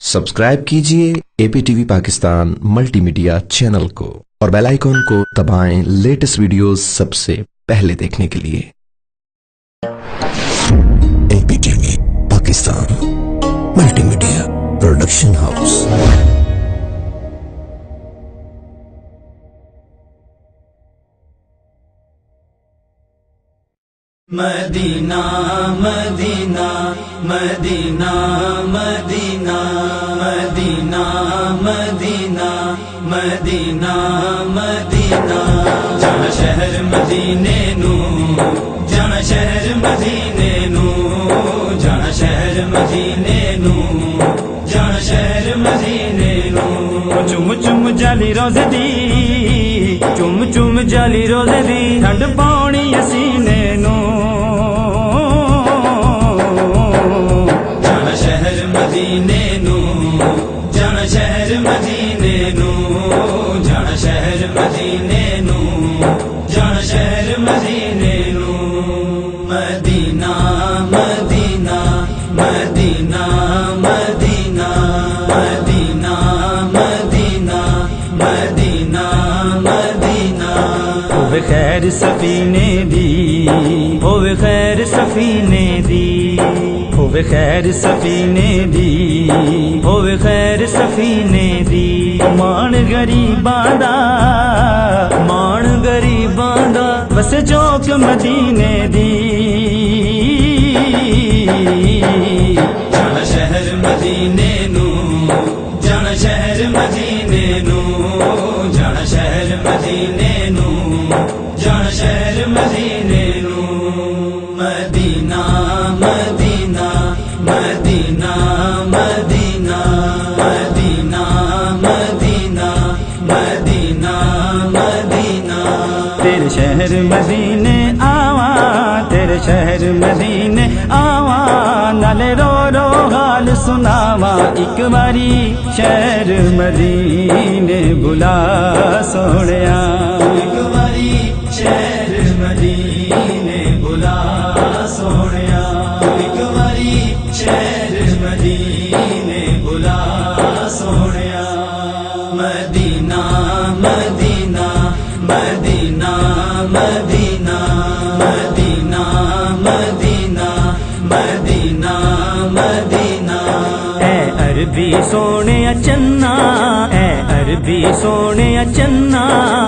Subscribe कीजिए APTV Pakistan multimedia channel को और बेल आइकॉन को दबाएं लेटेस्ट वीडियोस सबसे पहले देखने के लिए। APTV Pakistan multimedia production house. Madina Medina Medina Medina Medina Medina Medina Madina जाना शहर मदीने नू, जाना शहर मदीने नू, जाना शहर मदीने नू, जाना शहर मदीने नू। चुम चुम जाली रोज़ दी, चुम चुम जाली रोज़ दी, ठंड पानी सीने नू। जाना शहर मदीने नू, जाना शहर मदीने नू, जाना शहर मदीने नू, जाना शहर मदीने नू। Madina Medina Medina Medina Medina Medina Medina Madina. होवे खैर सफीने दी, होवे खैर सफीने दी, होवे खैर सफीने दी, होवे खैर सफीने दी। मान गरीबां दा, मान गरीबां दा, बस चौक मदीने दी। जाना शहर मदीने नू, जाना शहर मदीने नू, जाना शहर मदीने नू, जाना शहर मदीने नू। Madina Medina Medina Medina Medina Medina Medina Madina. तेरे शहर मदीने आवा, तेरे शहर मदीने आवा, नाले रो रो हाल सुनावा। एक बारी शहर मदीने बुला सोहणिया, एक बारी शहर मदीने बुला सोहणिया, एक बारी शहर मदीने बुला सोहणिया। Madina Medina Medina Medina Medina Medina Medina Madina. ऐ अरबी सोने चन्ना, ऐ अरबी सोने चन्ना,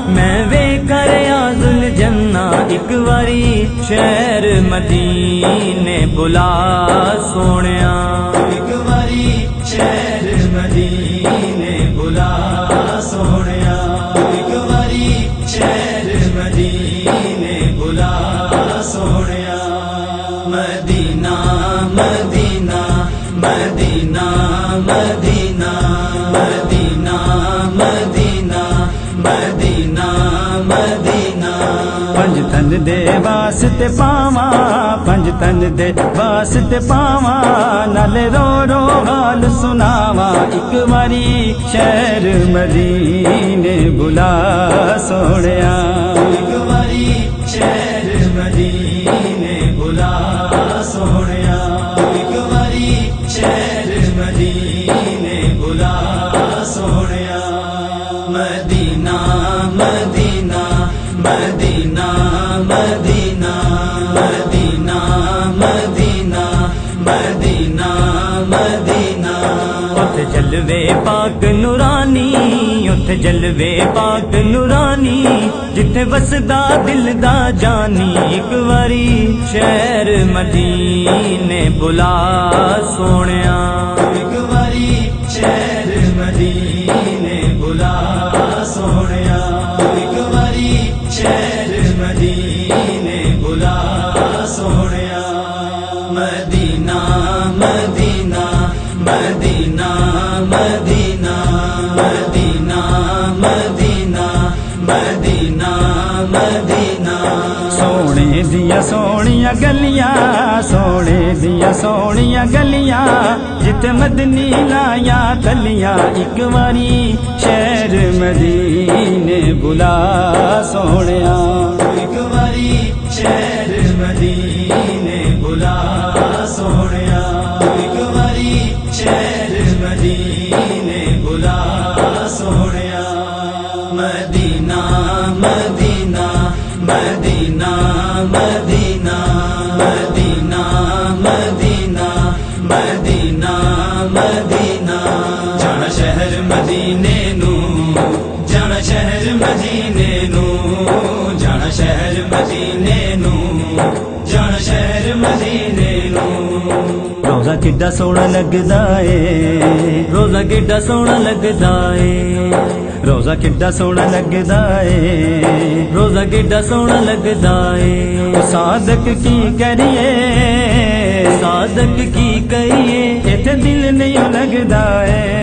मैं वे कर आजुल जन्ना। एक बारी शहर मदीने बुला सोनिया, एक बारी शहर मदीने बुला सोनिया, एक बारी शहर मदीने बुला सोनिया। Madina Medina Medina Medina Medina Medina Medina Madina. पंज तन दे वास्ते पावा, पंज तन दे वास्ते पावा, नाले रो रो हाल सुनावा। एक बारी शहर मदीने बुला सोहणिया, एक बारी शहर मदीने बुला सोहणिया, एक बारी शहर मदीने बुला सोहणिया। Madina Medina Medina Medina Medina Medina Medina Madina. उथे जलवे पाक नूरानी, उथे जलवे पाक नूरानी, जिथे बसदा दिल दा जानी। एक बारी शहर मदीने बुला सोहणिया, एक बारी शहर मदीने बुला सोहणिया, एक बारी शहर मदीने बुला सोहणिया। Madina Medina Medina Medina Medina Medina Medina Madina. सोने दिया सोनिया गलियां, सोने दिया सोनिया गलियां, जिथे मदनी लाया कलियां। एक बारी शहर मदीने बुला सोहणिया, एक बारी शहर मदीने बुला सोहणिया, एक बारी शहर مدینے بلا سونیا مدینہ مدینہ مدینہ مدینہ مدینہ مدینہ مدینہ مدینہ جانا شہر مدینے نو جانا شہر مدینے نو جانا شہر مدینے نو جانا شہر مدینے نو روزہ کڈا سونا لگدا اے روزہ کڈا سونا لگدا اے روزہ کڈا سونا لگدا اے روزہ کڈا سونا لگدا اے صادق کی کریے صادق کی کہیے ایتھے دل نہیں لگدا اے